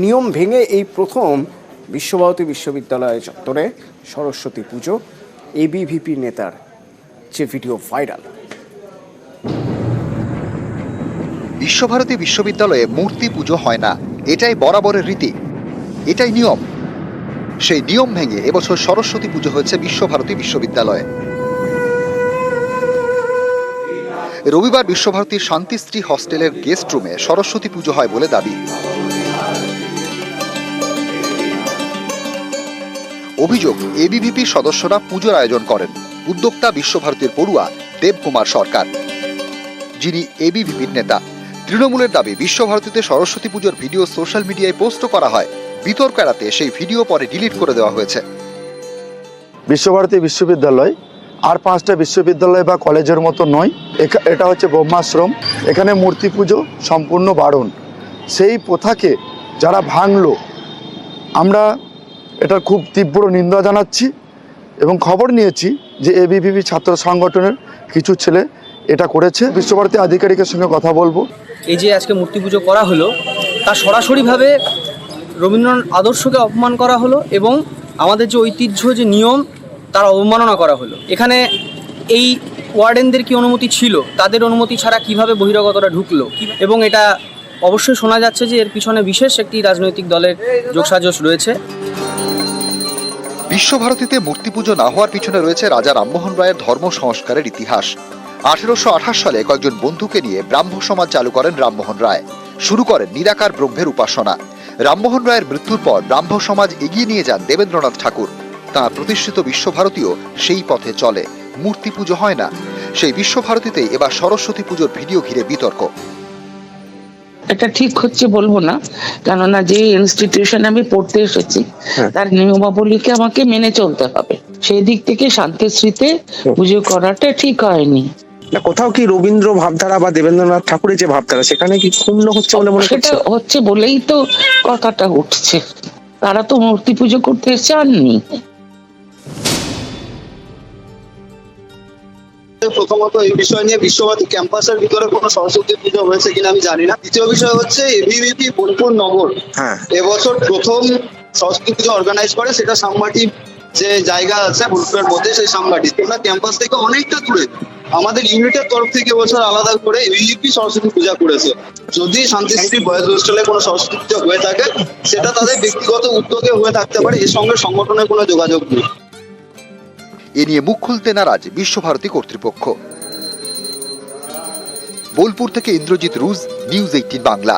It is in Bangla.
নিয়ম ভেঙে এই প্রথম বিশ্বভারতী বিশ্ববিদ্যালয় চত্বরে সরস্বতী পুজো, এবিভিপি নেতার যে ভিডিও ভাইরাল। বিশ্বভারতী বিশ্ববিদ্যালয়ে মূর্তি পুজো হয় না, এটাই বরাবরের রীতি, এটাই নিয়ম। সেই নিয়ম ভেঙে এবছর সরস্বতী পুজো হয়েছে বিশ্বভারতী বিশ্ববিদ্যালয়ে। রবিবার বিশ্বভারতীর শান্তিশ্রী হস্টেলের গেস্ট রুমে সরস্বতী পুজো হয় বলে দাবি। অভিযোগ, এবিভিপির সদস্যরা পুজোর আয়োজন করেন। উদ্যোক্তা বিশ্বভারতীর পড়ুয়া দেবকুমার সরকার, যিনি এবিভিপির নেতা। তৃণমূলের দাবি, বিশ্বভারতীতে সরস্বতী পুজোর ভিডিও সোশ্যাল মিডিয়ায় পোস্ট করা হয়। বিতর্ক এড়াতে সেই ভিডিও পরে ডিলিট করে দেওয়া হয়েছে। বিশ্বভারতী বিশ্ববিদ্যালয় আর 5টা বিশ্ববিদ্যালয় বা কলেজের মতো নয়, এটা হচ্ছে ব্রহ্মাশ্রম। এখানে মূর্তি পুজো সম্পূর্ণ বারণ। সেই প্রথাকে যারা ভাঙলো, আমরা এটার খুব তীব্র নিন্দা জানাচ্ছি এবং খবর নিয়েছি যে এবিভিপি ছাত্র সংগঠনের কিছু ছেলে এটা করেছে। বিশ্বভারতী আধিকারিকের সঙ্গে কথা বলবো। এই যে আজকে মূর্তি পুজো করা হলো, তা সরাসরিভাবে রবীন্দ্রনাথ আদর্শকে অপমান করা হলো এবং আমাদের যে ঐতিহ্য, যে নিয়ম, তার অবমাননা করা হলো। এখানে এই ওয়ার্ডেনদের কি অনুমতি ছিল? তাদের অনুমতি ছাড়া কিভাবে বহিরাগতরা ঢুকলো? এবং এটা অবশ্যই শোনা যাচ্ছে যে এর পিছনে বিশেষ একটি রাজনৈতিক দলের যোগসাজশ রয়েছে। বিশ্বভারতীতে মূর্তি পুজো না হওয়ার পিছনে রয়েছে রাজা রামমোহন রায়ের ধর্ম সংস্কারের ইতিহাস। 1828 সালে কয়েকজন বন্ধুকে নিয়ে ব্রাহ্ম সমাজ চালু করেন রামমোহন রায়। শুরু করেন নিরাকার ব্রহ্মের উপাসনা। রামমোহন রায়ের মৃত্যুর পর ব্রাহ্ম সমাজ এগিয়ে নিয়ে যান দেবেন্দ্রনাথ ঠাকুর। তাঁর প্রতিষ্ঠিত বিশ্বভারতীও সেই পথে চলে, মূর্তি পুজো হয় না। সেই বিশ্বভারতীতেই এবার সরস্বতী পুজোর ভিডিও ঘিরে বিতর্ক। এটা ঠিক হচ্ছে বলবো না, কেননা যে ইনস্টিটিউশনে আমি পড়তে এসেছি তার নিয়মাবলীকে আমাকে মেনে চলতে হবে। সেই দিক থেকে শান্তিশ্রীতে পুজো করাটা ঠিক হয়নি। কোথাও কি রবীন্দ্র ভাবধারা বা দেবেন্দ্রনাথ ঠাকুরের যে ভাবধারা, সেখানে কি ক্ষুণ্ণ হচ্ছে বলে মনে হচ্ছে? সেটা হচ্ছে বলেই তো কথাটা উঠছে। তারা তো মূর্তি পুজো করতে চাননি। প্রথমত এই বিষয় নিয়ে বিশ্বভারতী ক্যাম্পাসের ভিতরে কোনো সরস্বতী পুজো হয়েছে কিনা আমি জানি না। দ্বিতীয় বিষয় হচ্ছে এবিভিপি বোলপুর নগর এবছর প্রথম সরস্বতী পুজো অর্গানাইজ করে। সেটা সাংবাটি যে জায়গা আছে বোলপুরের মধ্যে, সেই সাংবাটি তোমরা ক্যাম্পাস থেকে অনেকটা দূরে। আমাদের ইউনিটের তরফ থেকে এবছর আলাদা করে এবিভিপি সরস্বতী পূজা করেছে। যদি শান্তিশ্রী বয়েজ হোস্টেলে কোনো সরস্বতী পুজো হয়ে থাকে, সেটা তাদের ব্যক্তিগত উদ্যোগে হয়ে থাকতে পারে, এর সঙ্গে সংগঠনের কোনো যোগাযোগ নেই। এ নিয়ে মুখ খুলতে নারাজ বিশ্বভারতী কর্তৃপক্ষ। বোলপুর থেকে ইন্দ্রজিৎ রুজ, নিউজ 18 বাংলা।